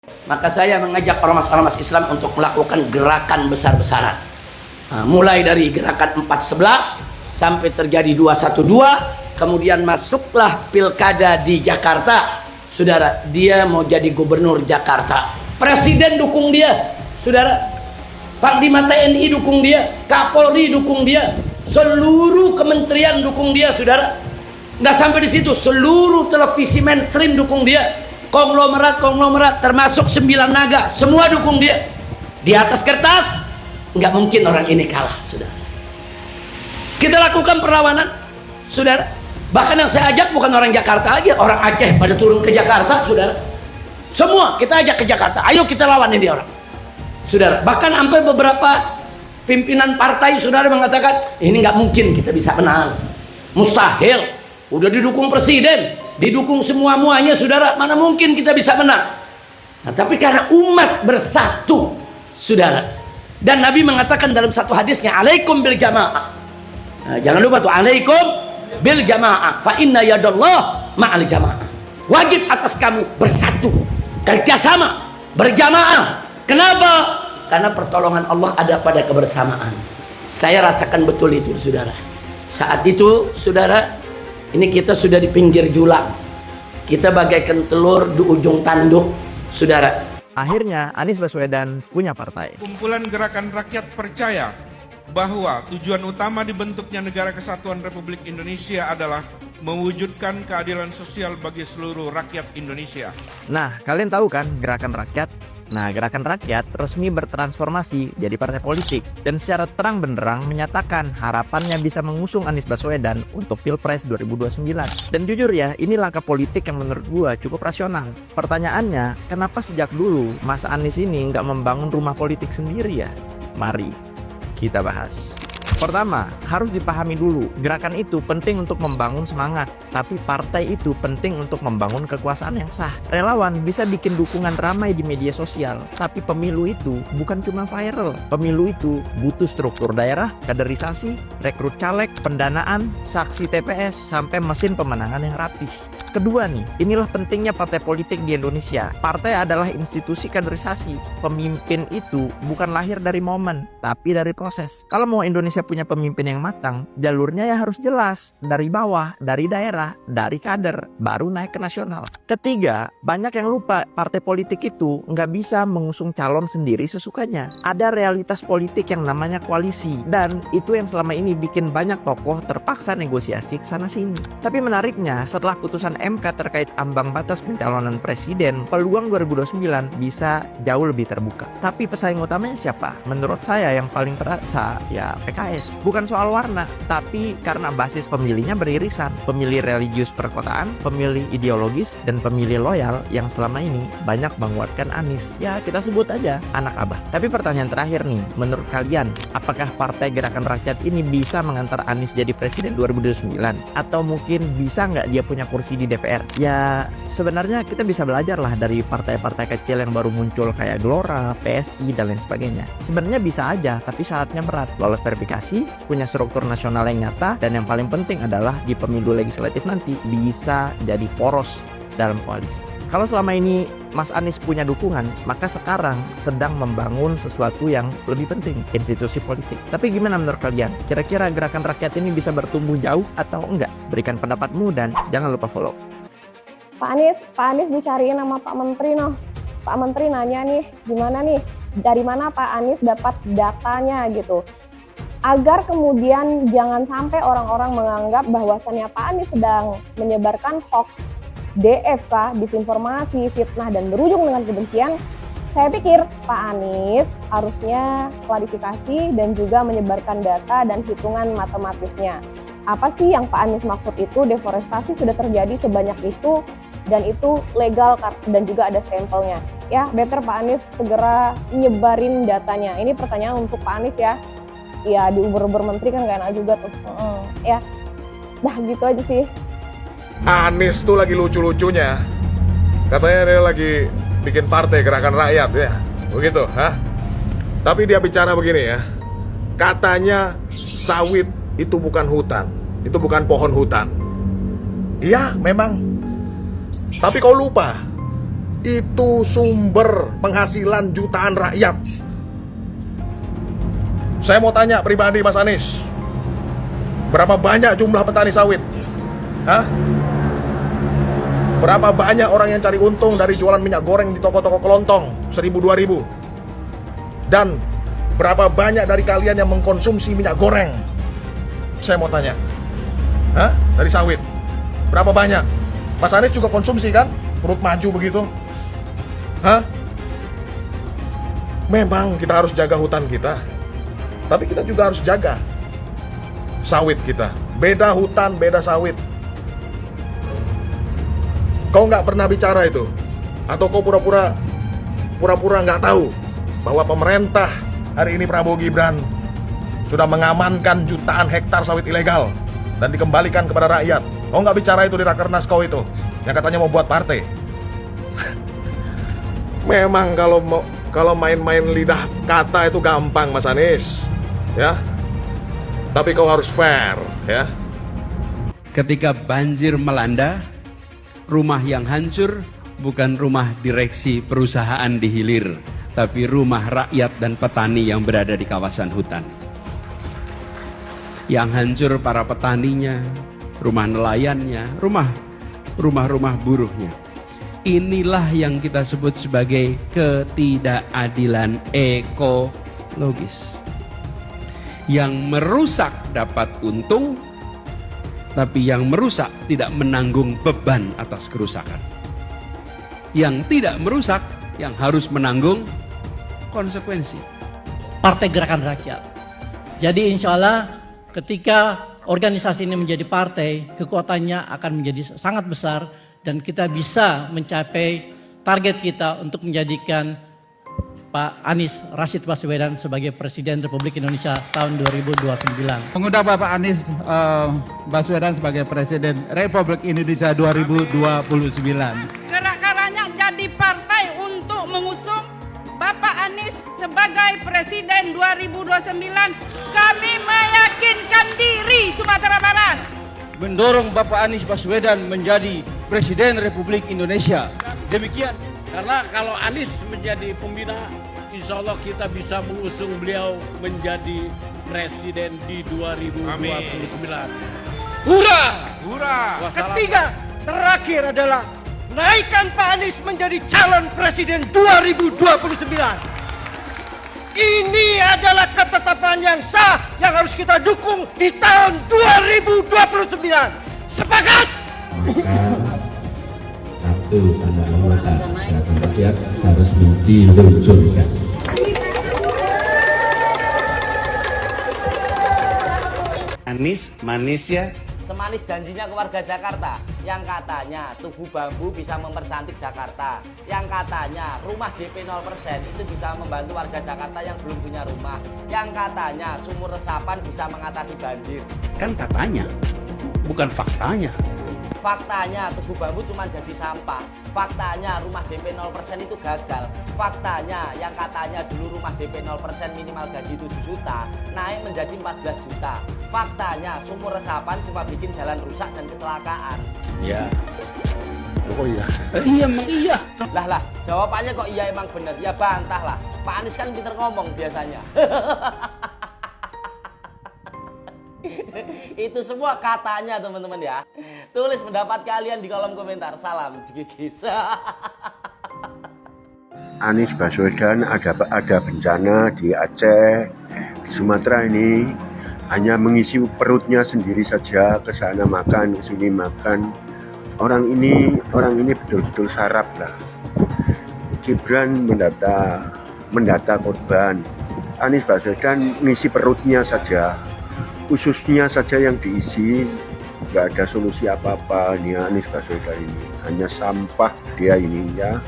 Maka saya mengajak ormas-ormas Islam untuk melakukan gerakan besar-besaran. Mulai dari gerakan 411 sampai terjadi 212, kemudian masuklah pilkada di Jakarta. Saudara, dia mau jadi gubernur Jakarta. Presiden dukung dia, saudara. Panglima TNI dukung dia, Kapolri dukung dia, seluruh kementerian dukung dia, saudara. Nggak sampai di situ, seluruh televisi mainstream dukung dia. Konglomerat termasuk 9 naga, semua dukung dia. Di atas kertas nggak mungkin orang ini kalah, saudara. Kita lakukan perlawanan, saudara. Bahkan yang saya ajak bukan orang Jakarta aja, orang Aceh pada turun ke Jakarta, saudara. Semua kita ajak ke Jakarta, ayo kita lawan ini orang, saudara. Bahkan sampai beberapa pimpinan partai, saudara, mengatakan ini nggak mungkin kita bisa menang, mustahil. Udah didukung presiden, didukung semua-muanya, saudara, mana mungkin kita bisa menang. Nah, tapi karena umat bersatu, saudara, dan Nabi mengatakan dalam satu hadisnya, alaikum bil jamaah. Nah, jangan lupa tuh, alaikum bil jamaah, fa inna yadallah ma'al jamaah. Wajib atas kamu bersatu, kerjasama, berjamaah. Kenapa? Karena pertolongan Allah ada pada kebersamaan. Saya rasakan betul itu, saudara. Saat itu, saudara, ini kita sudah di pinggir jurang. Kita bagaikan telur di ujung tanduk, saudara. Akhirnya Anies Baswedan punya partai. Kumpulan Gerakan Rakyat percaya bahwa tujuan utama dibentuknya Negara Kesatuan Republik Indonesia adalah mewujudkan keadilan sosial bagi seluruh rakyat Indonesia. Nah, kalian tahu kan Gerakan Rakyat? Nah, Gerakan Rakyat resmi bertransformasi jadi partai politik dan secara terang benderang menyatakan harapannya bisa mengusung Anies Baswedan untuk Pilpres 2029. Dan jujur ya, ini langkah politik yang menurut gua cukup rasional. Pertanyaannya, kenapa sejak dulu Mas Anies ini nggak membangun rumah politik sendiri ya? Mari kita bahas. Pertama, harus dipahami dulu, gerakan itu penting untuk membangun semangat, tapi partai itu penting untuk membangun kekuasaan yang sah. Relawan bisa bikin dukungan ramai di media sosial, tapi pemilu itu bukan cuma viral. Pemilu itu butuh struktur daerah, kaderisasi, rekrut caleg, pendanaan, saksi TPS, sampai mesin pemenangan yang rapih. Kedua nih, inilah pentingnya partai politik di Indonesia. Partai adalah institusi kaderisasi. Pemimpin itu bukan lahir dari momen, tapi dari proses. Kalau mau Indonesia punya pemimpin yang matang, jalurnya ya harus jelas. Dari bawah, dari daerah, dari kader, baru naik ke nasional. Ketiga, banyak yang lupa partai politik itu nggak bisa mengusung calon sendiri sesukanya. Ada realitas politik yang namanya koalisi, dan itu yang selama ini bikin banyak tokoh terpaksa negosiasi ke sana-sini. Tapi menariknya, setelah putusan MK terkait ambang batas pencalonan presiden, peluang 2029 bisa jauh lebih terbuka. Tapi pesaing utamanya siapa? Menurut saya yang paling terasa ya PKS. Bukan soal warna, tapi karena basis pemilihnya beririsan. Pemilih religius perkotaan, pemilih ideologis, dan pemilih loyal yang selama ini banyak menguatkan Anies. Ya kita sebut aja anak abah. Tapi pertanyaan terakhir nih, menurut kalian, apakah Partai Gerakan Rakyat ini bisa mengantar Anies jadi presiden 2029? Atau mungkin bisa nggak dia punya kursi di DPR? Ya sebenarnya kita bisa belajar lah dari partai-partai kecil yang baru muncul kayak Gelora, PSI, dan lain sebagainya. Sebenarnya bisa aja, tapi syaratnya berat. Lolos verifikasi, punya struktur nasional yang nyata, dan yang paling penting adalah di pemilu legislatif nanti bisa jadi poros dalam koalisi. Kalau selama ini Mas Anies punya dukungan, maka sekarang sedang membangun sesuatu yang lebih penting, institusi politik. Tapi gimana menurut kalian? Kira-kira Gerakan Rakyat ini bisa bertumbuh jauh atau enggak? Berikan pendapatmu dan jangan lupa follow. Pak Anies dicariin sama Pak Menteri noh. Pak Menteri nanya nih, gimana nih? Dari mana Pak Anies dapat datanya gitu? Agar kemudian jangan sampai orang-orang menganggap bahwasannya Pak Anies sedang menyebarkan hoax, DFK, disinformasi, fitnah, dan berujung dengan kebencian. Saya pikir Pak Anies harusnya klarifikasi dan juga menyebarkan data dan hitungan matematisnya. Apa sih yang Pak Anies maksud itu? Deforestasi sudah terjadi sebanyak itu dan itu legal dan juga ada stempelnya. Ya, better Pak Anies segera nyebarin datanya. Ini pertanyaan untuk Pak Anies ya. Ya, diuber-uber menteri kan gak enak juga tuh. Ya, dah gitu aja sih. Anies tuh lagi lucu-lucunya. Katanya dia lagi bikin partai Gerakan Rakyat ya. Begitu, ha? Tapi dia bicara begini ya. Katanya sawit itu bukan hutan. Itu bukan pohon hutan. Iya, memang. Tapi kau lupa. itu sumber penghasilan jutaan rakyat. Saya mau tanya pribadi Mas Anies, berapa banyak jumlah petani sawit? Hah? Berapa banyak orang yang cari untung dari jualan minyak goreng di toko-toko kelontong 1.000-2.000? Dan berapa banyak dari kalian yang mengkonsumsi minyak goreng? Saya mau tanya, hah? Dari sawit, berapa banyak? Mas Anies juga konsumsi kan? Perut maju begitu. Hah? Memang kita harus jaga hutan kita, tapi kita juga harus jaga sawit kita. Beda hutan, beda sawit. Kau nggak pernah bicara itu? Atau kau pura-pura nggak tahu bahwa pemerintah hari ini Prabowo Gibran sudah mengamankan jutaan hektar sawit ilegal dan dikembalikan kepada rakyat? Kau nggak bicara itu di Rakernas kau itu, yang katanya mau buat partai. Memang kalau main-main lidah kata itu gampang, Mas Anies, ya. Tapi kau harus fair, ya. Ketika banjir melanda, rumah yang hancur bukan rumah direksi perusahaan di hilir, tapi rumah rakyat dan petani yang berada di kawasan hutan. Yang hancur para petaninya, rumah nelayannya, rumah buruhnya. Inilah yang kita sebut sebagai ketidakadilan ekologis. Yang merusak dapat untung, tapi yang merusak tidak menanggung beban atas kerusakan. Yang tidak merusak, yang harus menanggung konsekuensi. Partai Gerakan Rakyat. Jadi insya Allah ketika organisasi ini menjadi partai, kekuatannya akan menjadi sangat besar dan kita bisa mencapai target kita untuk menjadikan Pak Anies Rashid Baswedan sebagai Presiden Republik Indonesia tahun 2029. Mengundang Bapak Anies Baswedan sebagai Presiden Republik Indonesia 2029. Gerakan Rakyat jadi partai untuk mengusung Bapak Anies sebagai Presiden 2029. Kami meyakinkan diri Sumatera Barat. Mendorong Bapak Anies Baswedan menjadi Presiden Republik Indonesia. Demikian. Karena kalau Anies menjadi pembina, insya Allah kita bisa mengusung beliau menjadi presiden di 2029. Hurra! Hurra! Ketiga, terakhir adalah naikkan Pak Anies menjadi calon presiden 2029. Ini adalah ketetapan yang sah yang harus kita dukung di tahun 2029. Sepakat! Satu tanda anggota Gerakan Rakyat harus diluncurkan. Anies manis ya. Semanis janjinya ke warga Jakarta, yang katanya Tugu Bambu bisa mempercantik Jakarta, yang katanya rumah DP 0% itu bisa membantu warga Jakarta yang belum punya rumah, yang katanya sumur resapan bisa mengatasi banjir. Kan katanya, bukan faktanya. Faktanya Tugu Bambu cuma jadi sampah. Faktanya rumah DP 0% itu gagal. Faktanya yang katanya dulu rumah DP 0% minimal gaji 7 juta naik menjadi 14 juta. Faktanya sumur resapan cuma bikin jalan rusak dan kecelakaan. Ya. Oh iya. Iya emang iya. Lah, jawabannya kok iya emang bener. Ya bantah lah. Pak Anies kan pinter ngomong biasanya. Itu semua katanya teman-teman ya. Tulis pendapat kalian di kolom komentar. Salam Jigigis. Anies Baswedan ada bencana di Aceh, di Sumatera ini hanya mengisi perutnya sendiri saja, ke sana makan, ke sini makan. Orang ini betul-betul sarap lah. Gibran mendata korban. Anies Baswedan ngisi perutnya saja, ususnya saja yang diisi, nggak ada solusi apa-apa. Ini Anies Baswedan ini hanya sampah dia ini ya.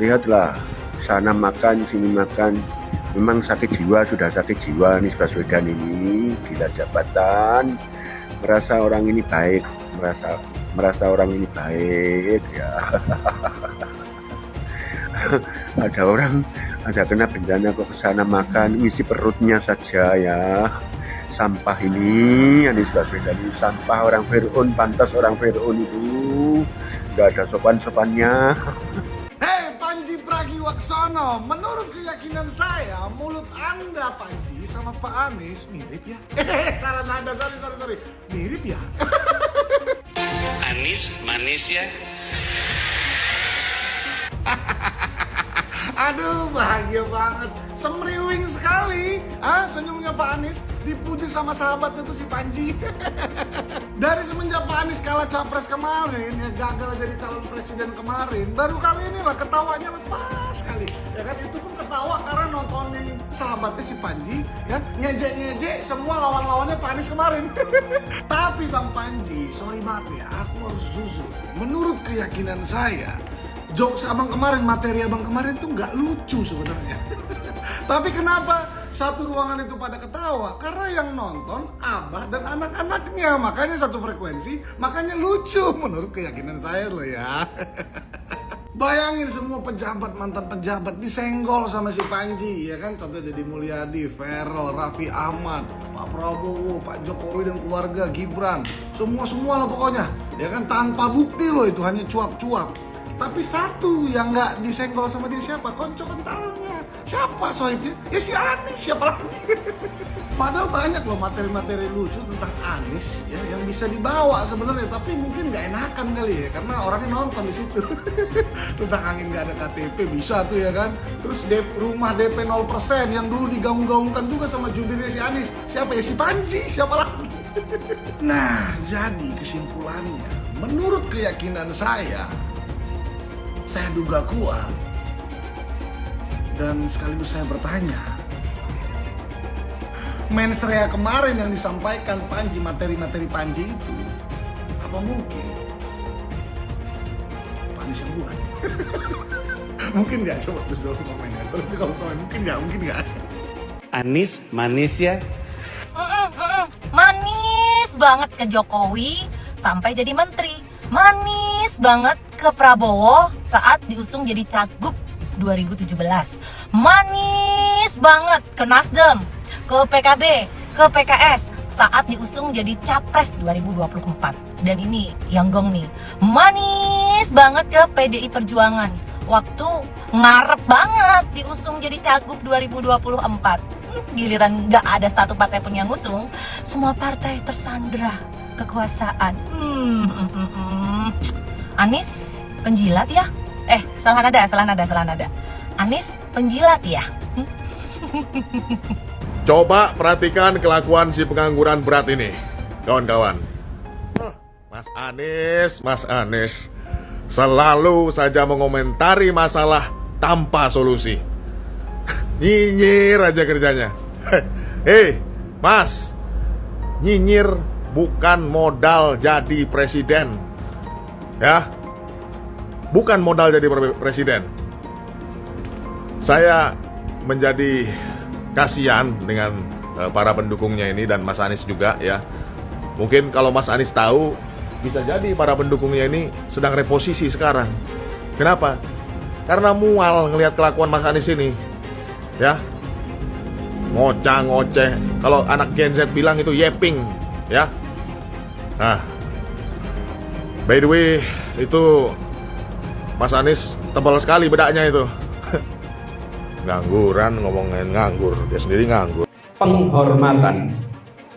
Lihatlah, sana makan, sini makan. Memang sakit jiwa, sudah sakit jiwa Anies Baswedan ini, gila jabatan, merasa orang ini baik, merasa orang ini baik ya. Ada kena bencana kok kesana makan, ngisi perutnya saja ya. Sampah ini, Anies Baswedan ini sampah, orang Fir'aun, pantas orang Fir'aun itu, nggak ada sopan-sopannya. Hei Wicaksono, menurut keyakinan saya, mulut Anda, Panji, sama Pak Anies mirip ya? Salah nada, sorry. Mirip ya? Anies manis ya. Aduh, bahagia banget. Semriwing sekali. Senyumnya Pak Anies. Dipuji sama sahabatnya tuh si Panji. Dari semenjak Pak Anies kalah capres kemarin, ya gagal jadi calon presiden kemarin, baru kali inilah ketawanya lepas sekali. Ya kan, itu pun ketawa karena nontonin sahabatnya si Panji, ya ngejek-ngejek semua lawan-lawannya Pak Anies kemarin. Tapi Bang Panji, sorry banget ya, aku harus jujur. Menurut keyakinan saya, jokes abang kemarin, materi abang kemarin tuh nggak lucu sebenarnya. Tapi kenapa satu ruangan itu pada ketawa? Karena yang nonton abah dan anak-anaknya, makanya satu frekuensi, makanya lucu menurut keyakinan saya loh ya. Bayangin semua pejabat, mantan pejabat disenggol sama si Panji, ya kan? Contohnya Deddy Mulyadi, Ferrel, Raffi Ahmad, Pak Prabowo, Pak Jokowi dan keluarga, Gibran, semua lah pokoknya, ya kan? Tanpa bukti loh, itu hanya cuap-cuap. Tapi satu yang nggak disenggol sama dia siapa? Konco kentalnya. Siapa sohibnya? Ya si Anies, siapa lagi? Padahal banyak loh materi-materi lucu tentang Anies ya, yang bisa dibawa sebenarnya, tapi mungkin nggak enakan kali ya, karena orangnya nonton di situ. Tentang angin nggak ada KTP bisa tuh ya kan. Terus rumah DP 0% yang dulu digaung-gaungkan juga sama jubirnya si Anies. Siapa ya? Si Panji, siapa lagi? Nah, jadi kesimpulannya, menurut keyakinan saya duga kuat, dan sekaligus saya bertanya, mensrea kemarin yang disampaikan Panji, materi-materi Panji itu, apa mungkin Pak Anies yang buat? Mungkin nggak? Coba terus dulu komennya. Terus kalau komen mungkin nggak? Anies manis ya. Manis banget ke Jokowi sampai jadi menteri. Manis banget ke Prabowo saat diusung jadi cagup 2017. Manis banget ke Nasdem, ke PKB, ke PKS saat diusung jadi capres 2024. Dan ini yang gong nih, manis banget ke PDI Perjuangan waktu ngarep banget diusung jadi cagup 2024. Giliran gak ada satu partai pun yang ngusung, semua partai tersandra kekuasaan. Anies penjilat ya? Salah nada. Anies penjilat ya? Coba perhatikan kelakuan si pengangguran berat ini, kawan-kawan. Mas Anies selalu saja mengomentari masalah tanpa solusi. Nyinyir aja kerjanya. Hei, Mas, nyinyir bukan modal jadi presiden. Ya, bukan modal jadi presiden. Saya menjadi kasihan dengan para pendukungnya ini dan Mas Anies juga ya. Mungkin kalau Mas Anies tahu, bisa jadi para pendukungnya ini sedang reposisi sekarang. Kenapa? Karena mual ngelihat kelakuan Mas Anies ini. Ya, ngoceh. Kalau anak Gen Z bilang itu yeping, ya. Nah, by the way, itu Mas Anies tebal sekali bedaknya itu. Ngangguran, ngomongin nganggur, dia sendiri nganggur. Penghormatan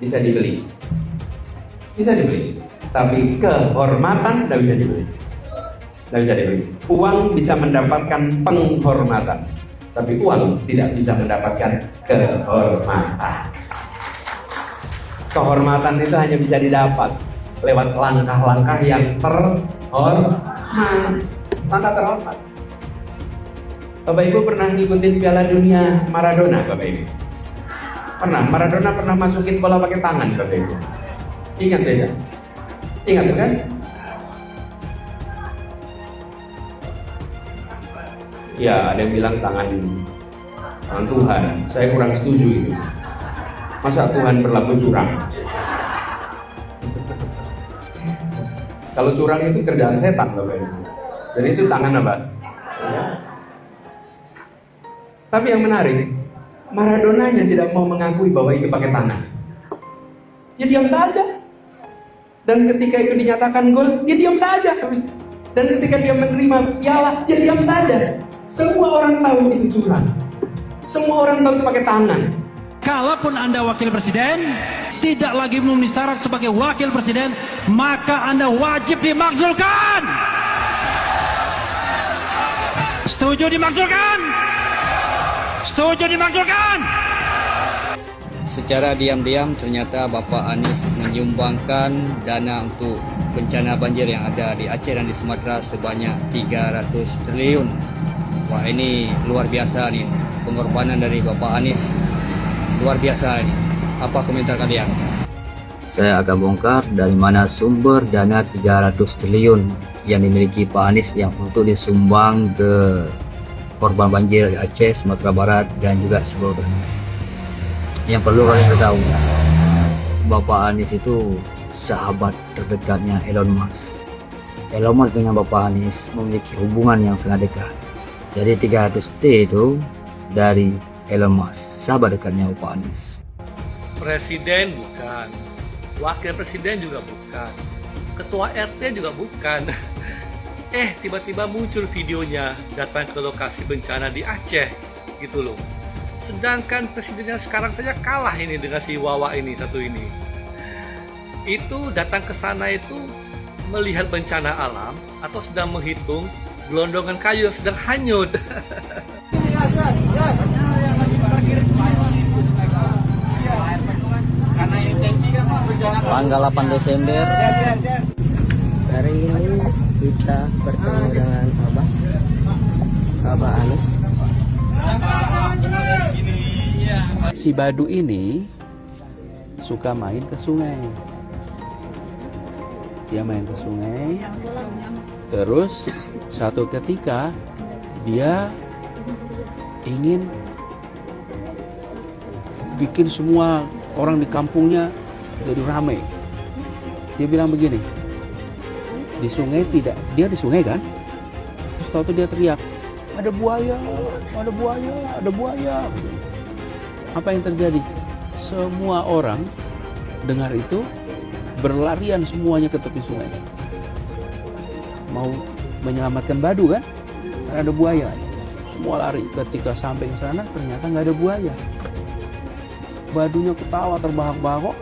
bisa dibeli, tapi kehormatan tidak bisa dibeli. Uang bisa mendapatkan penghormatan, tapi uang tidak bisa mendapatkan kehormatan. Kehormatan itu hanya bisa didapat lewat langkah-langkah yang terhormat. Langkah terhormat. Bapak Ibu pernah ngikutin Piala Dunia Maradona, Bapak Ibu? Maradona pernah masukin bola pakai tangan, Bapak Ibu. Ingat ya? Ingat kan? Ya, ada yang bilang tangan Tuhan. Saya kurang setuju itu. Masa Tuhan berlaku curang? Kalau curang itu kerjaan setan, Bapak Ibu. Jadi itu tangan apa? Ya. Tapi yang menarik, Maradonanya tidak mau mengakui bahwa itu pakai tangan. Ya diam saja. Dan ketika itu dinyatakan gol, dia diam saja. Dan ketika dia menerima piala, dia diam saja. Semua orang tahu itu curang. Semua orang tahu itu pakai tangan. Kalaupun Anda wakil presiden, tidak lagi memenuhi syarat sebagai wakil presiden, maka Anda wajib dimakzulkan. Setuju dimakzulkan? Setuju dimakzulkan? Secara diam-diam ternyata Bapak Anies menyumbangkan dana untuk bencana banjir yang ada di Aceh dan di Sumatera sebanyak 300 triliun. Wah, ini luar biasa nih, pengorbanan dari Bapak Anies. Luar biasa ini. Apa komentar kalian? Saya akan bongkar dari mana sumber dana 300 triliun yang dimiliki Pak Anies yang untuk disumbang ke korban banjir di Aceh, Sumatera Barat, dan juga seluruh. Yang perlu kalian tahu, Bapak Anies itu sahabat terdekatnya Elon Musk. Elon Musk dengan Bapak Anies memiliki hubungan yang sangat dekat. Jadi 300T itu dari Elon Musk, sahabat dekatnya Bapak Anies. Presiden bukan, wakil presiden juga bukan, ketua RT juga bukan. Tiba-tiba muncul videonya datang ke lokasi bencana di Aceh gitu loh. Sedangkan presidennya sekarang saja kalah ini dengan si Wawa ini satu ini. Itu datang ke sana itu melihat bencana alam atau sedang menghitung gelondongan kayu yang sedang hanyut. Tanggal 8 Desember hari ini kita bertemu dengan Abah Anies. Si Badu ini suka main ke sungai. Dia main ke sungai. Terus satu ketika dia ingin bikin semua orang di kampungnya jadi ramai. Dia bilang begini, di sungai tidak, dia di sungai kan, terus tahu dia teriak, ada buaya, ada buaya, ada buaya. Apa yang terjadi? Semua orang dengar itu berlarian semuanya ke tepi sungai, mau menyelamatkan Badu kan, karena ada buaya. Semua lari. Ketika sampai ke sana ternyata nggak ada buaya. Badunya ketawa terbahak-bahak.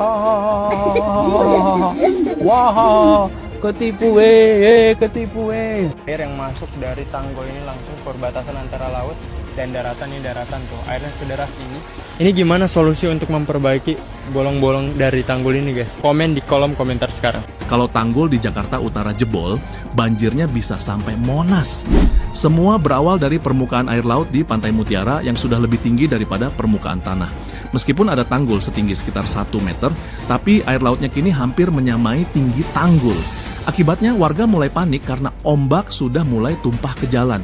Wah, ketipu ketipu Air yang masuk dari tanggul ini langsung perbatasan antara laut dan daratan, ini daratan tuh. Airnya sederas ini. Ini gimana solusi untuk memperbaiki bolong-bolong dari tanggul ini, guys? Komen di kolom komentar sekarang. Kalau tanggul di Jakarta Utara jebol, banjirnya bisa sampai Monas. Semua berawal dari permukaan air laut di Pantai Mutiara yang sudah lebih tinggi daripada permukaan tanah. Meskipun ada tanggul setinggi sekitar 1 meter, tapi air lautnya kini hampir menyamai tinggi tanggul. Akibatnya warga mulai panik karena ombak sudah mulai tumpah ke jalan.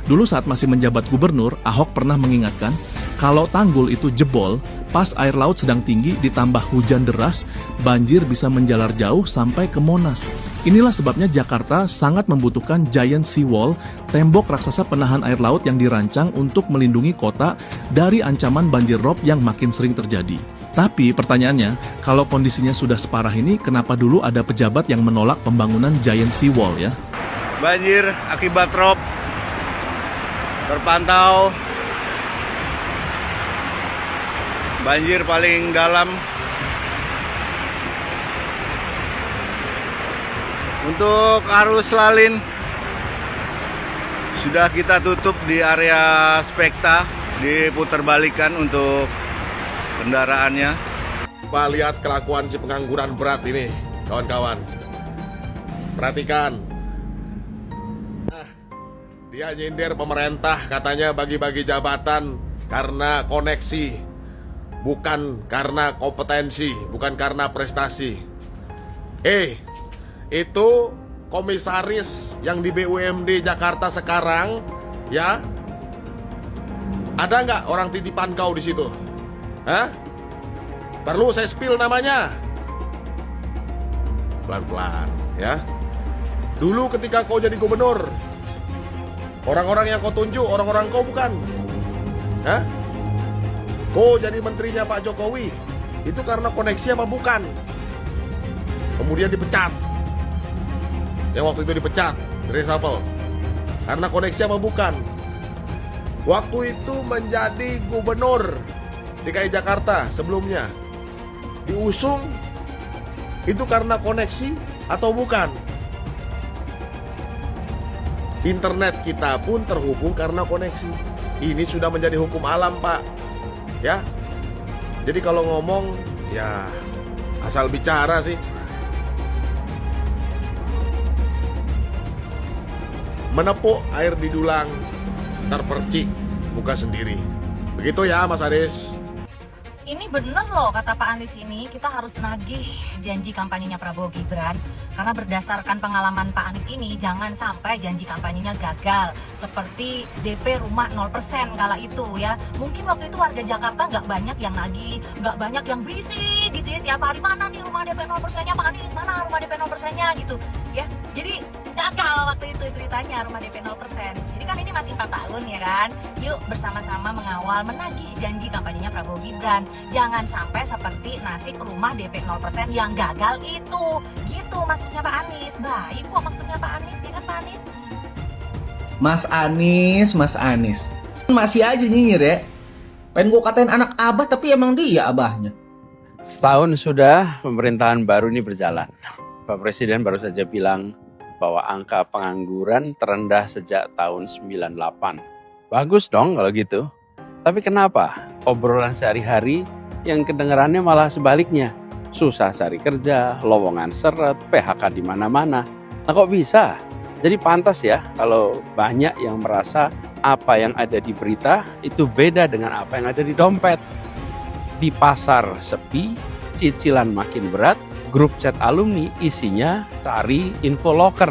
Dulu saat masih menjabat gubernur, Ahok pernah mengingatkan, kalau tanggul itu jebol, pas air laut sedang tinggi ditambah hujan deras, banjir bisa menjalar jauh sampai ke Monas. Inilah sebabnya Jakarta sangat membutuhkan giant seawall, tembok raksasa penahan air laut yang dirancang untuk melindungi kota dari ancaman banjir rob yang makin sering terjadi. Tapi pertanyaannya, kalau kondisinya sudah separah ini, kenapa dulu ada pejabat yang menolak pembangunan giant seawall ya? Banjir akibat rob terpantau. Banjir paling dalam. Untuk arus lalin sudah kita tutup di area Spekta, diputerbalikan untuk kendaraannya. Pak, lihat kelakuan si pengangguran berat ini, kawan-kawan. Perhatikan. Dia nyindir pemerintah, katanya bagi-bagi jabatan karena koneksi, bukan karena kompetensi, bukan karena prestasi. Itu komisaris yang di BUMD Jakarta sekarang, ya? Ada nggak orang titipan kau di situ? Hah? Perlu saya spill namanya? Pelan-pelan, ya. Dulu ketika kau jadi gubernur, orang-orang yang kau tunjuk, orang-orang kau bukan. Hah? Kau jadi menterinya Pak Jokowi, itu karena koneksi apa bukan? Kemudian dipecat. Yang waktu itu dipecat, reshuffle. Karena koneksi apa bukan? waktu itu menjadi gubernur DKI Jakarta sebelumnya. Diusung itu karena koneksi atau bukan? Internet kita pun terhubung karena koneksi. Ini sudah menjadi hukum alam, Pak. Ya. Jadi kalau ngomong ya asal bicara sih. Menepuk air di dulang, terpercik muka sendiri. Begitu ya, Mas Aris. Ini bener loh kata Pak Anies ini, kita harus nagih janji kampanyenya Prabowo Gibran. Karena berdasarkan pengalaman Pak Anies ini, jangan sampai janji kampanyenya gagal. Seperti DP rumah 0% kala itu ya. Mungkin waktu itu warga Jakarta nggak banyak yang nagih, nggak banyak yang berisik gitu ya. Tiap hari, mana nih rumah DP 0%-nya Pak Anies, mana rumah DP 0%-nya gitu ya. Jadi gagal waktu itu ceritanya rumah DP 0%. Jadi kan ini masih 4 tahun ya kan. Yuk bersama-sama mengawal menagih janji kampanyenya Prabowo Gibran. Jangan sampai seperti nasib rumah DP 0% yang gagal itu. Gitu maksudnya Pak Anies. Baik kok maksudnya Pak Anies, ya kan Pak Anies? Mas Anies. Masih aja nyinyir ya. Pengen gue katain anak abah tapi emang dia abahnya. Setahun sudah pemerintahan baru ini berjalan. Pak Presiden baru saja bilang bahwa angka pengangguran terendah sejak tahun 98. Bagus dong kalau gitu. Tapi kenapa obrolan sehari-hari yang kedengarannya malah sebaliknya? Susah cari kerja, lowongan seret, PHK di mana-mana. Nah kok bisa? Jadi pantas ya kalau banyak yang merasa apa yang ada di berita itu beda dengan apa yang ada di dompet. Di pasar sepi, cicilan makin berat, grup chat alumni isinya cari info loker.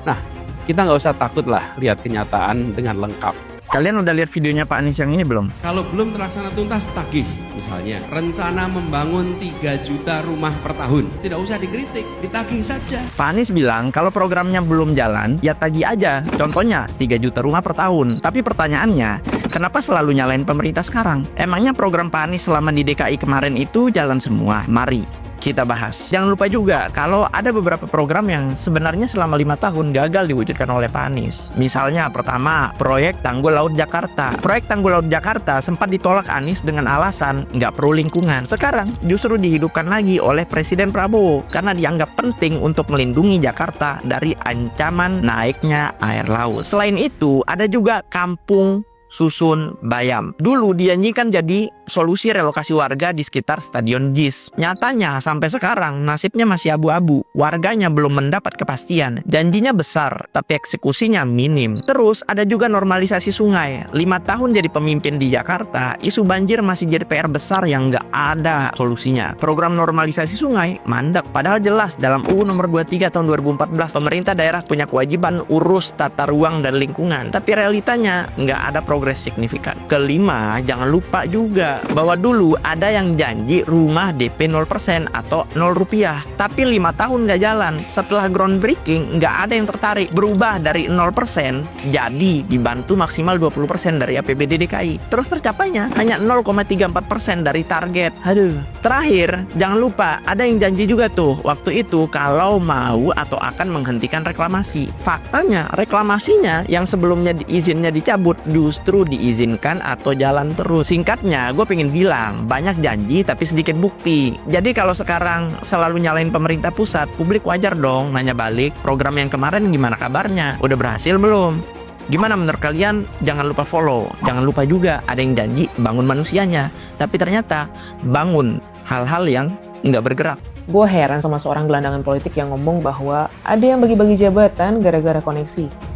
Nah, kita nggak usah takut lah lihat kenyataan dengan lengkap. Kalian udah lihat videonya Pak Anies yang ini belum? Kalau belum terlaksana tuntas, tagih. Misalnya, rencana membangun 3 juta rumah per tahun. Tidak usah dikritik, ditagih saja. Pak Anies bilang kalau programnya belum jalan, ya tagih aja. Contohnya 3 juta rumah per tahun. Tapi pertanyaannya, kenapa selalu nyalain pemerintah sekarang? Emangnya program Pak Anies selama di DKI kemarin itu jalan semua? Mari kita bahas. Jangan lupa juga kalau ada beberapa program yang sebenarnya selama 5 tahun gagal diwujudkan oleh Pak Anies. Misalnya pertama, proyek Tanggul Laut Jakarta. Proyek Tanggul Laut Jakarta sempat ditolak Anies dengan alasan nggak perlu lingkungan. Sekarang justru dihidupkan lagi oleh Presiden Prabowo karena dianggap penting untuk melindungi Jakarta dari ancaman naiknya air laut. Selain itu, ada juga Kampung Susun Bayam. Dulu dijanjikan jadi solusi relokasi warga di sekitar Stadion JIS. Nyatanya sampai sekarang nasibnya masih abu-abu. Warganya belum mendapat kepastian. Janjinya besar, tapi eksekusinya minim. Terus ada juga normalisasi sungai. 5 tahun jadi pemimpin di Jakarta, isu banjir masih jadi PR besar yang nggak ada solusinya. Program normalisasi sungai mandek. Padahal jelas dalam UU nomor 23 tahun 2014, pemerintah daerah punya kewajiban urus tata ruang dan lingkungan. Tapi realitanya nggak ada progres signifikan. Kelima, jangan lupa juga bahwa dulu ada yang janji rumah DP 0% atau 0 rupiah. Tapi 5 tahun nggak jalan. Setelah groundbreaking, nggak ada yang tertarik. Berubah dari 0% jadi dibantu maksimal 20% dari APBD DKI. Terus tercapainya hanya 0,34% dari target. Aduh. Terakhir, jangan lupa ada yang janji juga tuh waktu itu kalau mau atau akan menghentikan reklamasi. Faktanya, reklamasinya yang sebelumnya izinnya dicabut justru diizinkan atau jalan terus. Singkatnya, gue pengen bilang banyak janji tapi sedikit bukti. Jadi kalau sekarang selalu nyalain pemerintah pusat, publik wajar dong nanya balik, program yang kemarin gimana kabarnya? Udah berhasil belum? Gimana menurut kalian? Jangan lupa follow. Jangan lupa juga ada yang janji bangun manusianya, tapi ternyata bangun hal-hal yang nggak bergerak. Gue heran sama seorang gelandangan politik yang ngomong bahwa ada yang bagi-bagi jabatan gara-gara koneksi.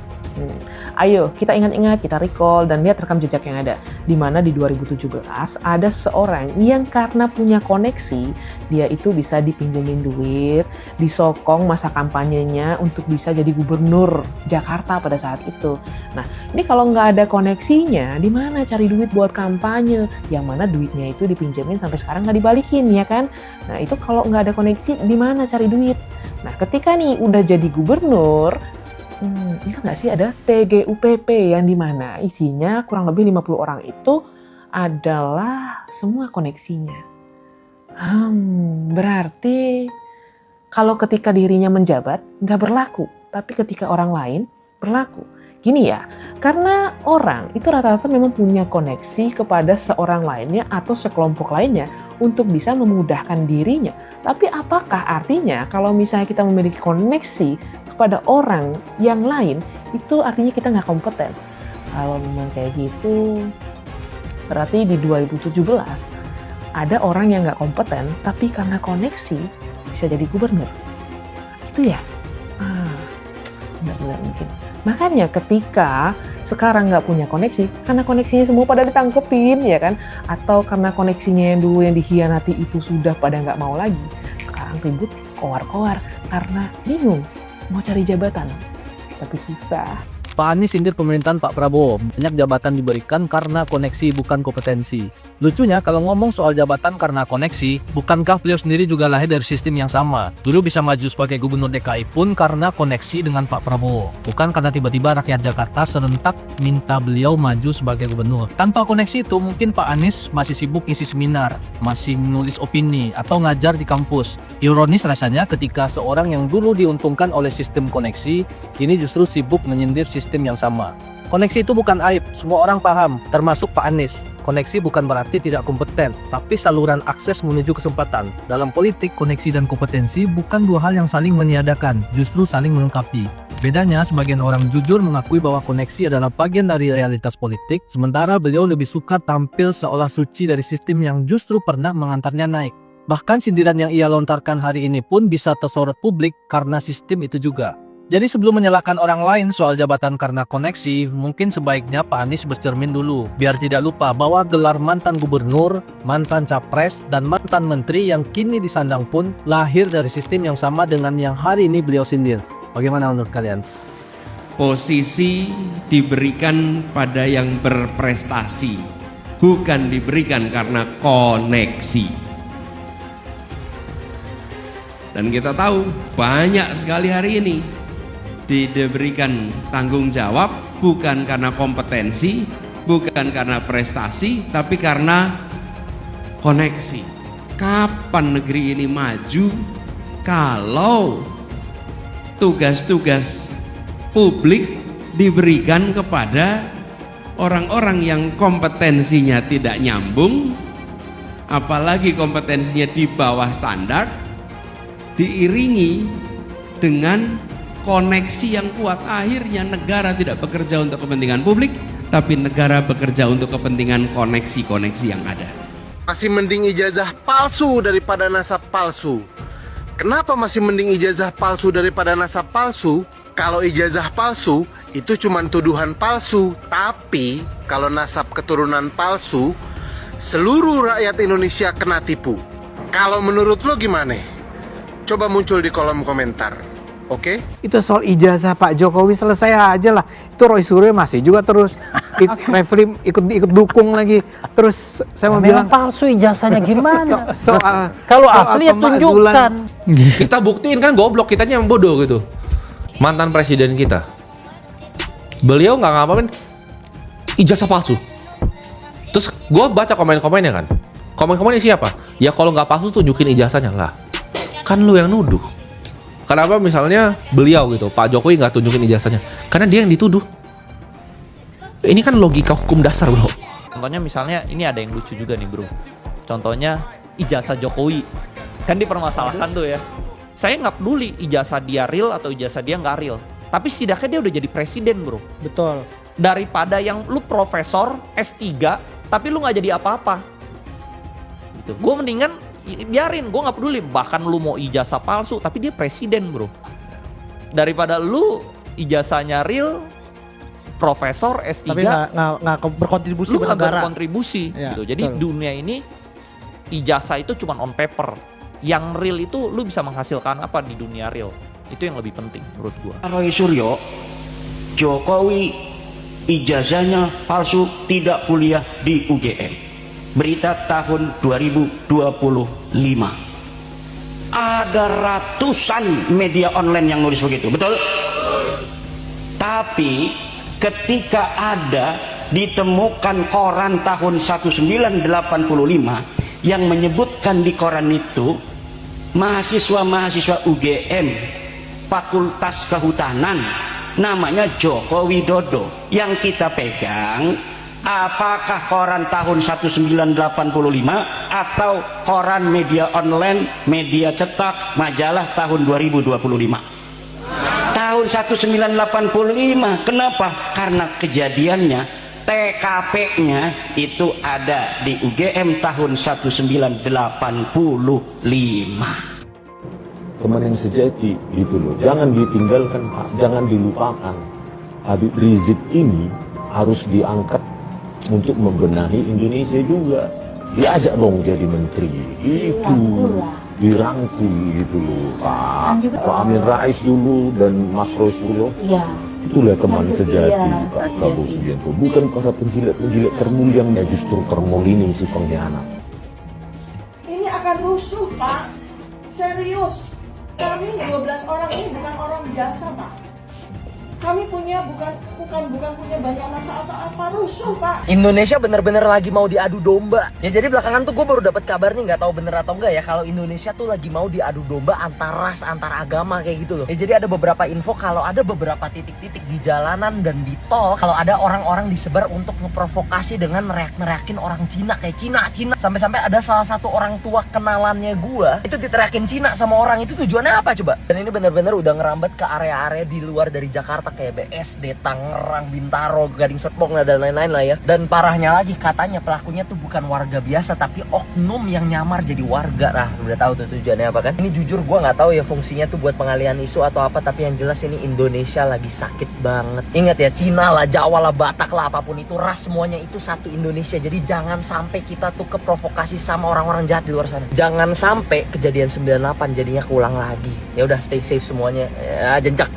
Ayo kita ingat-ingat, kita recall dan lihat rekam jejak yang ada. Di mana di 2017 ada seseorang yang karena punya koneksi, dia itu bisa dipinjemin duit, disokong masa kampanyenya untuk bisa jadi gubernur Jakarta pada saat itu. Nah, ini kalau nggak ada koneksinya, di mana cari duit buat kampanye? Yang mana duitnya itu dipinjemin sampai sekarang nggak dibalikin, ya kan? Nah, itu kalau nggak ada koneksi, di mana cari duit? Nah, ketika nih udah jadi gubernur, ingat nggak sih ada TGUPP yang dimana isinya kurang lebih 50 orang itu adalah semua koneksinya. Berarti kalau ketika dirinya menjabat nggak berlaku, tapi ketika orang lain berlaku. Gini ya, karena orang itu rata-rata memang punya koneksi kepada seorang lainnya atau sekelompok lainnya untuk bisa memudahkan dirinya. Tapi apakah artinya kalau misalnya kita memiliki koneksi kepada orang yang lain, itu artinya kita nggak kompeten? Kalau memang kayak gitu, berarti di 2017 ada orang yang nggak kompeten, tapi karena koneksi bisa jadi gubernur. Itu ya? Benar-benar mungkin. Makanya ketika sekarang nggak punya koneksi, karena koneksinya semua pada ditangkepin, ya kan? Atau karena koneksinya yang dulu yang dikhianati itu sudah pada nggak mau lagi, sekarang ribut koar-koar karena bingung mau cari jabatan, tapi susah. Pak Anies sindir pemerintahan Pak Prabowo, banyak jabatan diberikan karena koneksi bukan kompetensi. Lucunya kalau ngomong soal jabatan karena koneksi, bukankah beliau sendiri juga lahir dari sistem yang sama? Dulu bisa maju sebagai gubernur DKI pun karena koneksi dengan Pak Prabowo, bukan karena tiba-tiba rakyat Jakarta serentak minta beliau maju sebagai gubernur. Tanpa koneksi itu mungkin Pak Anies masih sibuk isi seminar, masih nulis opini, atau ngajar di kampus. Ironis rasanya ketika seorang yang dulu diuntungkan oleh sistem koneksi, kini justru sibuk menyindir sistem yang sama. Koneksi itu bukan aib, semua orang paham, termasuk Pak Anies. Koneksi bukan berarti tidak kompeten, tapi saluran akses menuju kesempatan. Dalam politik, koneksi dan kompetensi bukan dua hal yang saling meniadakan, justru saling melengkapi. Bedanya, sebagian orang jujur mengakui bahwa koneksi adalah bagian dari realitas politik, sementara beliau lebih suka tampil seolah suci dari sistem yang justru pernah mengantarnya naik. Bahkan sindiran yang ia lontarkan hari ini pun bisa tersorot publik karena sistem itu juga. Jadi sebelum menyalahkan orang lain soal jabatan karena koneksi, mungkin sebaiknya Pak Anies bercermin dulu, biar tidak lupa bahwa gelar mantan gubernur, mantan capres, dan mantan menteri yang kini disandang pun lahir dari sistem yang sama dengan yang hari ini beliau sindir. Bagaimana menurut kalian? Posisi diberikan pada yang berprestasi, bukan diberikan karena koneksi. Dan kita tahu banyak sekali hari ini diberikan tanggung jawab bukan karena kompetensi, bukan karena prestasi, tapi karena koneksi. Kapan negeri ini maju kalau tugas-tugas publik diberikan kepada orang-orang yang kompetensinya tidak nyambung, apalagi kompetensinya di bawah standar, diiringi dengan koneksi yang kuat. Akhirnya negara tidak bekerja untuk kepentingan publik, tapi negara bekerja untuk kepentingan koneksi-koneksi yang ada. Masih mending ijazah palsu daripada nasab palsu. Kenapa masih mending ijazah palsu daripada nasab palsu? Kalau ijazah palsu itu cuma tuduhan palsu, tapi kalau nasab keturunan palsu, seluruh rakyat Indonesia kena tipu. Kalau menurut lo gimana? Coba muncul di kolom komentar. Oke? Itu soal ijazah Pak Jokowi selesai aja lah. Itu Roy Suryo masih juga terus referee ikut dukung lagi. Terus saya mau bilang palsu ijazahnya gimana? Kalau asli ya tunjukkan. Kita buktiin kan goblok, kitanya yang bodoh gitu. Mantan presiden kita, beliau nggak ngapain ijazah palsu. Terus gue baca komen-komennya kan. Komen-komennya siapa? Ya kalau nggak palsu tunjukin ijazahnya lah. Kan lu yang nuduh. Kenapa misalnya beliau gitu, Pak Jokowi nggak tunjukin ijazahnya? Karena dia yang dituduh. Ini kan logika hukum dasar, bro. Contohnya misalnya ini ada yang lucu juga nih, bro. Contohnya ijazah Jokowi. Kan dipermasalahkan tuh ya. Saya nggak peduli ijazah dia real atau ijazah dia nggak real. Tapi setidaknya dia udah jadi presiden, bro. Betul. Daripada yang lu profesor S3 tapi lu nggak jadi apa-apa. Gitu. Gue mendingan biarin, gue nggak peduli. Bahkan lu mau ijazah palsu tapi dia presiden, bro. Daripada lu ijazahnya real, profesor S3 tapi nggak berkontribusi lu buat nggak negara. berkontribusi Ya, gitu. Jadi betul. dunia ini ijazah itu cuma on paper. Yang real itu lu bisa menghasilkan apa di dunia real. Itu yang lebih penting menurut gue. Roy Suryo, Jokowi ijazahnya palsu, tidak kuliah di UGM. Berita tahun 2025. Ada ratusan media online yang nulis begitu, betul? Tapi ketika ada ditemukan koran tahun 1985 yang menyebutkan di koran itu mahasiswa-mahasiswa UGM Fakultas Kehutanan namanya Joko Widodo. Yang kita pegang apakah koran tahun 1985 atau koran media online, media cetak, majalah tahun 2025. Tahun 1985. Kenapa? Karena kejadiannya TKP-nya itu ada di UGM tahun 1985. Kemarin sejati gitu loh, jangan ditinggalkan Pak, jangan dilupakan. Habib Rizik ini harus diangkat untuk membenahi Indonesia juga. Diajak dong jadi menteri, itu dirangkul gitu loh Pak. Pak Amin Rais dulu dan Mas Rasulullah. Itulah teman sejati Pak Prabowo Subianto, bukan para penjilat-penjilat termul yang justru termul ini si pengkhianat. Ini akan rusuh Pak, serius. Kami 12 orang ini bukan orang biasa Pak. Kami punya bukan punya banyak masa apa-apa, rusuh Pak. Indonesia bener-bener lagi mau diadu domba. Ya jadi belakangan tuh gue baru dapat kabar nih, nggak tahu bener atau enggak ya, kalau Indonesia tuh lagi mau diadu domba antar ras, antar agama kayak gitu loh. Ya jadi ada beberapa info kalau ada beberapa titik-titik di jalanan dan di tol, kalau ada orang-orang disebar untuk ngeprovokasi dengan neriak-neriakin orang Cina kayak Cina. Sampai-sampai ada salah satu orang tua kenalannya gue itu diteriakin Cina sama orang itu, tujuannya apa coba? Dan ini bener-bener udah ngerambat ke area-area di luar dari Jakarta kayak BSD, Tangerang, Bintaro, Gading Serpong dan lain-lain lah ya. Dan parahnya lagi katanya pelakunya tuh bukan warga biasa tapi oknum yang nyamar jadi warga. Nah udah tahu tuh tujuannya apa kan? Ini jujur gue nggak tahu ya fungsinya tuh buat pengalihan isu atau apa, tapi yang jelas ini Indonesia lagi sakit banget. Ingat ya, Cina lah, Jawa lah, Batak lah, apapun itu ras, semuanya itu satu Indonesia. Jadi jangan sampai kita tuh keprovokasi sama orang-orang jahat di luar sana. Jangan sampai kejadian 98 jadinya keulang lagi. Ya udah, stay safe semuanya. Ya, jencak.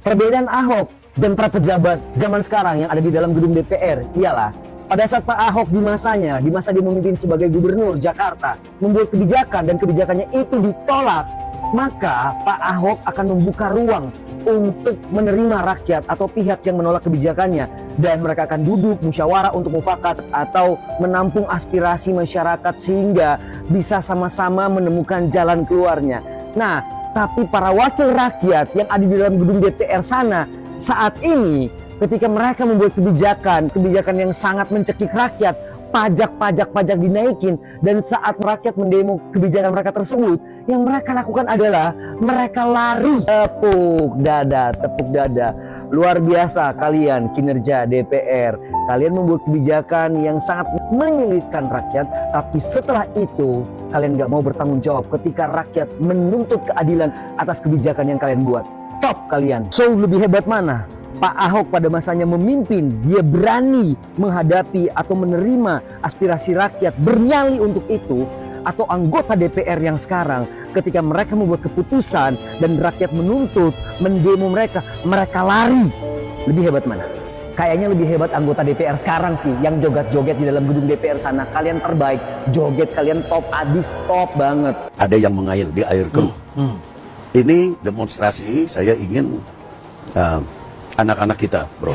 Perbedaan Ahok dan para pejabat zaman sekarang yang ada di dalam gedung DPR ialah pada saat Pak Ahok di masa dia memimpin sebagai gubernur Jakarta membuat kebijakan dan kebijakannya itu ditolak, maka Pak Ahok akan membuka ruang untuk menerima rakyat atau pihak yang menolak kebijakannya, dan mereka akan duduk musyawarah untuk mufakat atau menampung aspirasi masyarakat sehingga bisa sama-sama menemukan jalan keluarnya. Nah, tapi para wakil rakyat yang ada di dalam gedung DPR sana saat ini, ketika mereka membuat kebijakan yang sangat mencekik rakyat, pajak dinaikin, dan saat rakyat mendemo kebijakan mereka tersebut, yang mereka lakukan adalah mereka lari. Tepuk dada. Luar biasa kalian kinerja DPR. Kalian membuat kebijakan yang sangat menyulitkan rakyat, tapi setelah itu kalian gak mau bertanggung jawab ketika rakyat menuntut keadilan atas kebijakan yang kalian buat. Top kalian. So, lebih hebat mana? Pak Ahok pada masanya memimpin, dia berani menghadapi atau menerima aspirasi rakyat, bernyali untuk itu, atau anggota DPR yang sekarang ketika mereka membuat keputusan dan rakyat menuntut, mendemo mereka lari. Lebih hebat mana? Kayaknya lebih hebat anggota DPR sekarang sih yang joget-joget di dalam gedung DPR sana. Kalian terbaik, joget kalian top abis, top banget. Ada yang mengail di air keruh. Ini demonstrasi, saya ingin anak-anak kita, bro,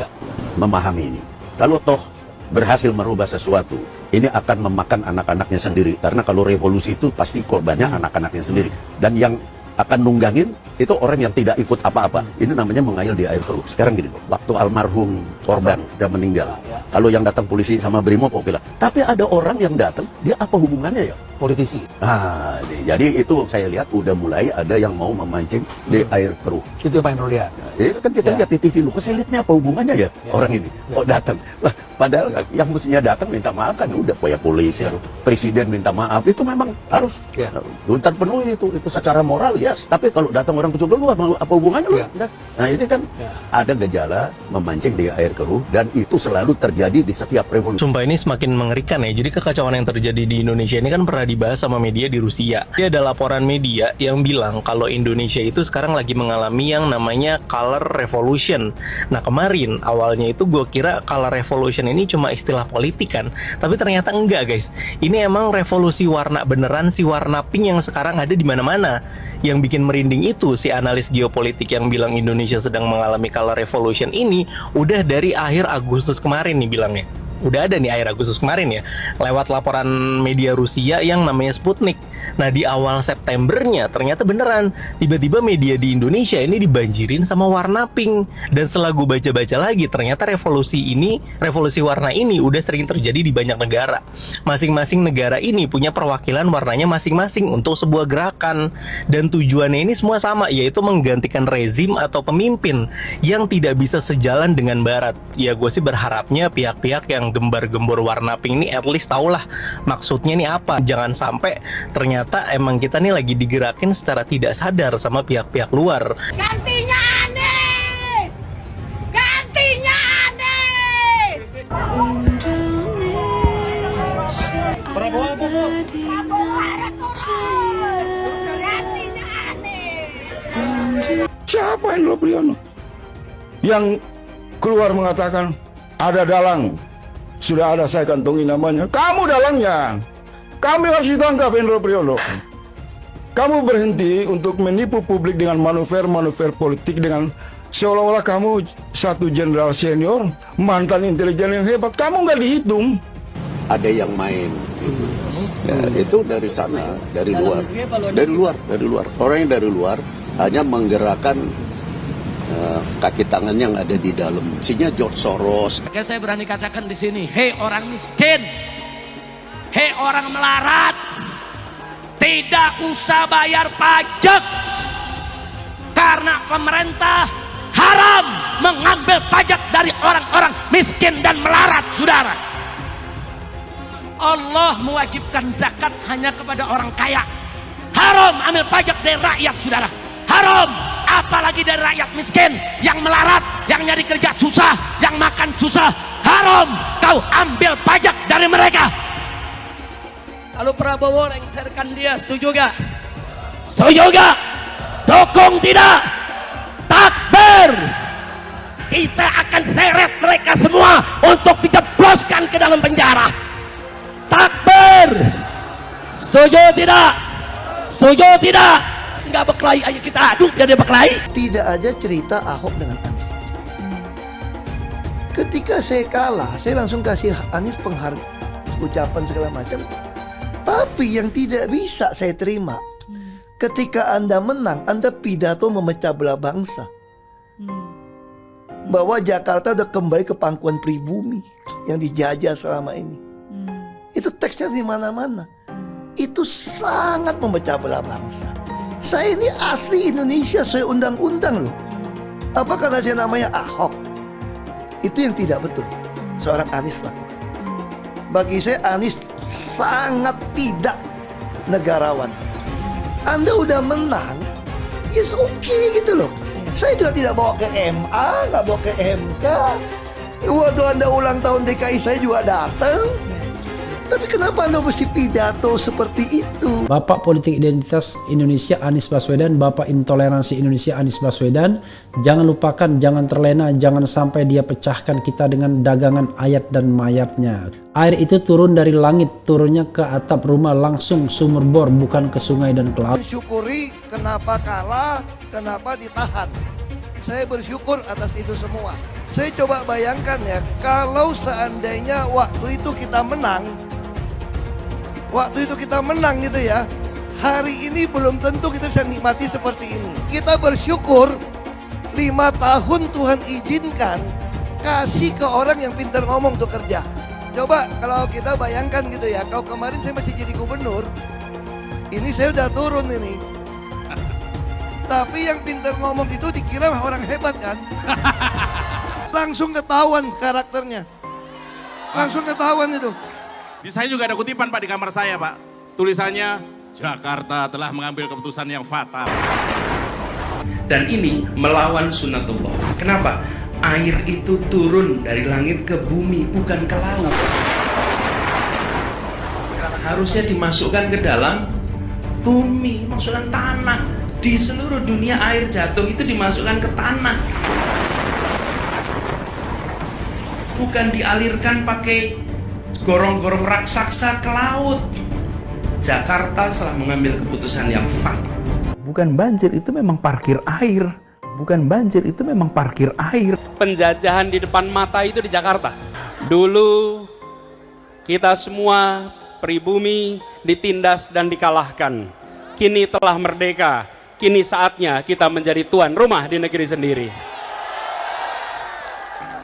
memahami ini. Kalau toh berhasil merubah sesuatu, ini akan memakan anak-anaknya sendiri. Karena kalau revolusi itu pasti korbannya anak-anaknya sendiri. Dan yang akan nunggangin itu orang yang tidak ikut apa-apa. Ini namanya mengail di air keruh. Sekarang gini, waktu almarhum korban sudah meninggal, kalau yang datang polisi sama Brimob oke lah. Tapi ada orang yang datang, dia apa hubungannya ya? Politisi. Nah, jadi itu saya lihat udah mulai ada yang mau memancing di air keruh. Itu yang pengen lihat. Itu kan kita lihat di TV lu, kok saya lihatnya apa hubungannya ya orang ini? Oh datang. Lah, padahal yang mestinya datang minta maaf kan udah kayak polisi, presiden minta maaf, itu memang harus terpenuhi itu secara moral yes. Tapi kalau datang orang kecil lu apa hubungannya lu? Nah ini kan ada gejala memancing di air keruh, dan itu selalu terjadi di setiap revolusi. Sumpah ini semakin mengerikan ya. Jadi kekacauan yang terjadi di Indonesia ini kan pernah dibahas sama media di Rusia. Jadi ada laporan media yang bilang kalau Indonesia itu sekarang lagi mengalami yang namanya color revolution. Nah kemarin awalnya itu gue kira color revolution ini cuma istilah politik kan, tapi ternyata enggak guys. Ini emang revolusi warna beneran, si warna pink yang sekarang ada di mana-mana. Yang bikin merinding itu si analis geopolitik yang bilang Indonesia sedang mengalami color revolution ini udah dari akhir Agustus kemarin nih bilangnya. udah ada nih akhir Agustus kemarin ya, lewat laporan media Rusia yang namanya Sputnik. Nah di awal Septembernya ternyata beneran tiba-tiba media di Indonesia ini dibanjirin sama warna pink. Dan setelah gue baca-baca lagi ternyata revolusi warna ini udah sering terjadi di banyak negara. Masing-masing negara ini punya perwakilan warnanya masing-masing untuk sebuah gerakan. Dan tujuannya ini semua sama, yaitu menggantikan rezim atau pemimpin yang tidak bisa sejalan dengan Barat. Ya gue sih berharapnya pihak-pihak yang gembar-gembor warna pink ini at least tahulah maksudnya nih apa. Jangan sampai ternyata emang kita nih lagi digerakin secara tidak sadar sama pihak-pihak luar. Gantinya Anies! Gantinya Anies! Siapa Indro Priyono yang keluar mengatakan ada dalang, sudah ada saya kantongi namanya, kamu dalangnya, kami harus ditangkap Indro Priyono. Kamu berhenti untuk menipu publik dengan manuver-manuver politik dengan seolah-olah kamu satu jenderal senior, mantan intelijen yang hebat, kamu nggak dihitung. Ada yang main gitu. Ya, itu dari sana, dari luar. Orang yang dari luar hanya menggerakkan kaki tangan yang ada di dalam. Isinya George Soros. Oke, saya berani katakan di sini, hei orang miskin, hei orang melarat, tidak usah bayar pajak karena pemerintah haram mengambil pajak dari orang-orang miskin dan melarat, saudara. Allah mewajibkan zakat hanya kepada orang kaya. Haram ambil pajak dari rakyat, saudara. Haram, apalagi dari rakyat miskin yang melarat, yang nyari kerja susah, yang makan susah. Haram kau ambil pajak dari mereka. Lalu Prabowo lengserkan dia, setuju gak? Setuju gak? Dukung tidak? Takbir! Kita akan seret mereka semua untuk dijebloskan ke dalam penjara. Takbir! Setuju tidak? Setuju tidak? Enggak berkelahi aja, kita adu biar dia berkelahi. Tidak ada cerita Ahok dengan Anies. Ketika saya kalah, saya langsung kasih Anies penghargaan, ucapan segala macam. Tapi yang tidak bisa saya terima, ketika Anda menang, Anda pidato memecah belah bangsa. Bahwa Jakarta udah kembali ke pangkuan pribumi yang dijajah selama ini. Itu teksnya di mana-mana. Itu sangat memecah belah bangsa. Saya ini asli Indonesia sesuai undang-undang loh. Apa kata saya namanya Ahok? Itu yang tidak betul seorang Anies lakukan. Bagi saya Anies sangat tidak negarawan. Anda udah menang, yes okay gitu loh. Saya juga tidak bawa ke MA, nggak bawa ke MK. Waktu Anda ulang tahun DKI saya juga datang. Tapi kenapa Anda mesti pidato seperti itu? Bapak Politik Identitas Indonesia Anies Baswedan, Bapak Intoleransi Indonesia Anies Baswedan. Jangan lupakan, jangan terlena, jangan sampai dia pecahkan kita dengan dagangan ayat dan mayatnya. Air itu turun dari langit, turunnya ke atap rumah langsung sumur bor, bukan ke sungai dan ke laut. Syukuri kenapa kalah, kenapa ditahan. Saya bersyukur atas itu semua. Saya coba bayangkan ya, kalau seandainya waktu itu kita menang, gitu ya, hari ini belum tentu kita bisa nikmati seperti ini. Kita bersyukur 5 tahun Tuhan izinkan kasih ke orang yang pintar ngomong untuk kerja. Coba kalau kita bayangkan gitu ya, kalau kemarin saya masih jadi gubernur, ini saya udah turun ini. Tapi yang pintar ngomong itu dikira orang hebat kan? Langsung ketahuan karakternya. Langsung ketahuan itu. Di saya juga ada kutipan Pak di kamar saya Pak. Tulisannya, Jakarta telah mengambil keputusan yang fatal. Dan ini melawan sunatullah. Kenapa? Air itu turun dari langit ke bumi, bukan ke laut. Harusnya dimasukkan ke dalam bumi, masukkan tanah. Di seluruh dunia air jatuh itu dimasukkan ke tanah. Bukan dialirkan pakai gorong-gorong raksasa ke laut. Jakarta telah mengambil keputusan yang fatal. Bukan banjir, itu memang parkir air. Bukan banjir, itu memang parkir air. Penjajahan di depan mata itu di Jakarta. Dulu Kita semua pribumi ditindas dan dikalahkan. Kini telah merdeka, kini saatnya kita menjadi tuan rumah di negeri sendiri.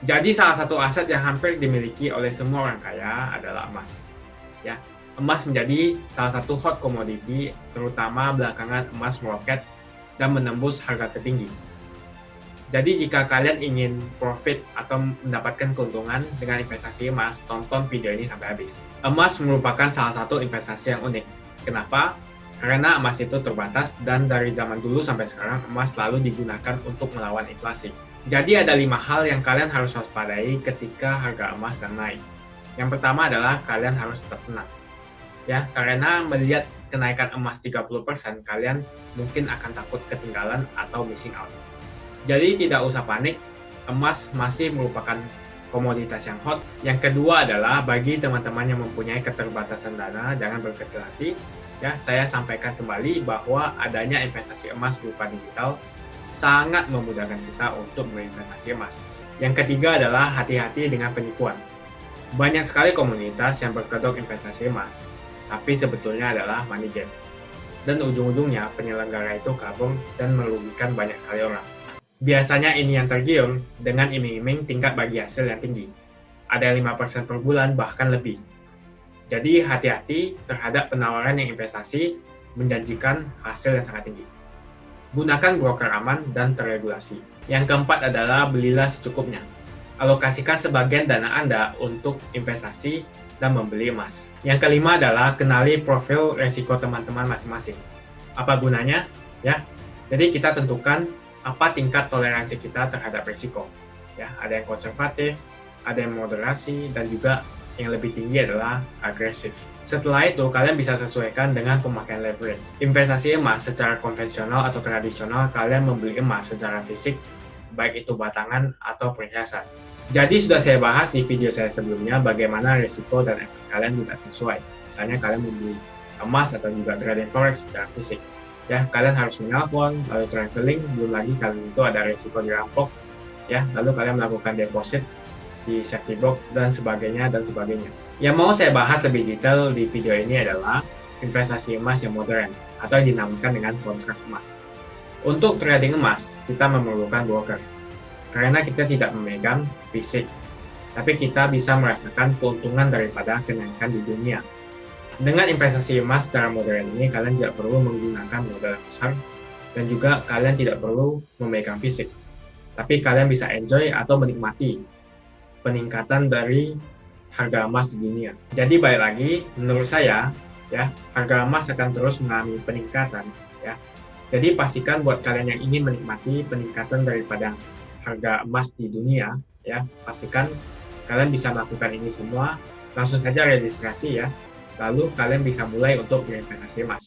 Jadi salah satu aset yang hampir dimiliki oleh semua orang kaya adalah emas. Ya, emas menjadi salah satu hot commodity, terutama belakangan emas meroket dan menembus harga tertinggi. Jadi jika kalian ingin profit atau mendapatkan keuntungan dengan investasi emas, tonton video ini sampai habis. Emas merupakan salah satu investasi yang unik. Kenapa? Karena emas itu terbatas dan dari zaman dulu sampai sekarang emas selalu digunakan untuk melawan inflasi. Jadi ada 5 hal yang kalian harus waspadai ketika harga emas sedang naik. Yang pertama adalah kalian harus tetap tenang. Ya, karena melihat kenaikan emas 30%, kalian mungkin akan takut ketinggalan atau missing out. Jadi tidak usah panik, emas masih merupakan komoditas yang hot. Yang kedua adalah bagi teman-teman yang mempunyai keterbatasan dana, jangan berkecil hati. Ya, saya sampaikan kembali bahwa adanya investasi emas berupa digital sangat memudahkan kita untuk berinvestasi emas. Yang ketiga adalah hati-hati dengan penipuan. Banyak sekali komunitas yang berkedok investasi emas, tapi sebetulnya adalah money game. Dan ujung-ujungnya penyelenggara itu kabur dan merugikan banyak sekali orang. Biasanya ini yang tergiur dengan iming-iming tingkat bagi hasil yang tinggi. Ada 5% per bulan, bahkan lebih. Jadi hati-hati terhadap penawaran yang investasi menjanjikan hasil yang sangat tinggi. Gunakan broker aman dan terregulasi. Yang keempat adalah belilah secukupnya. Alokasikan sebagian dana Anda untuk investasi dan membeli emas. Yang kelima adalah kenali profil resiko teman-teman masing-masing. Apa gunanya? Ya, jadi kita tentukan apa tingkat toleransi kita terhadap risiko. Ya, ada yang konservatif, ada yang moderasi, dan juga yang lebih tinggi adalah agresif. Setelah itu, kalian bisa sesuaikan dengan pemakaian leverage. Investasi emas secara konvensional atau tradisional, kalian membeli emas secara fisik, baik itu batangan atau perhiasan. Jadi sudah saya bahas di video saya sebelumnya bagaimana risiko dan efek kalian tidak sesuai. Misalnya kalian membeli emas atau juga trading forex secara fisik. Ya, kalian harus menelpon, lalu traveling, belum lagi kalian itu ada risiko dirampok. Ya, lalu kalian melakukan deposit di safety box dan sebagainya dan sebagainya. Yang mau saya bahas lebih detail di video ini adalah investasi emas yang modern atau yang dinamakan dengan kontrak emas. Untuk trading emas, kita memerlukan broker karena kita tidak memegang fisik, tapi kita bisa merasakan keuntungan daripada kenaikan di dunia. Dengan investasi emas secara modern ini, kalian tidak perlu menggunakan modal besar dan juga kalian tidak perlu memegang fisik, tapi kalian bisa enjoy atau menikmati peningkatan dari harga emas di dunia. Jadi balik lagi, menurut saya, ya, harga emas akan terus mengalami peningkatan, ya. Jadi pastikan buat kalian yang ingin menikmati peningkatan daripada harga emas di dunia, ya, pastikan kalian bisa melakukan ini semua. Langsung saja registrasi ya. Lalu kalian bisa mulai untuk berinvestasi emas.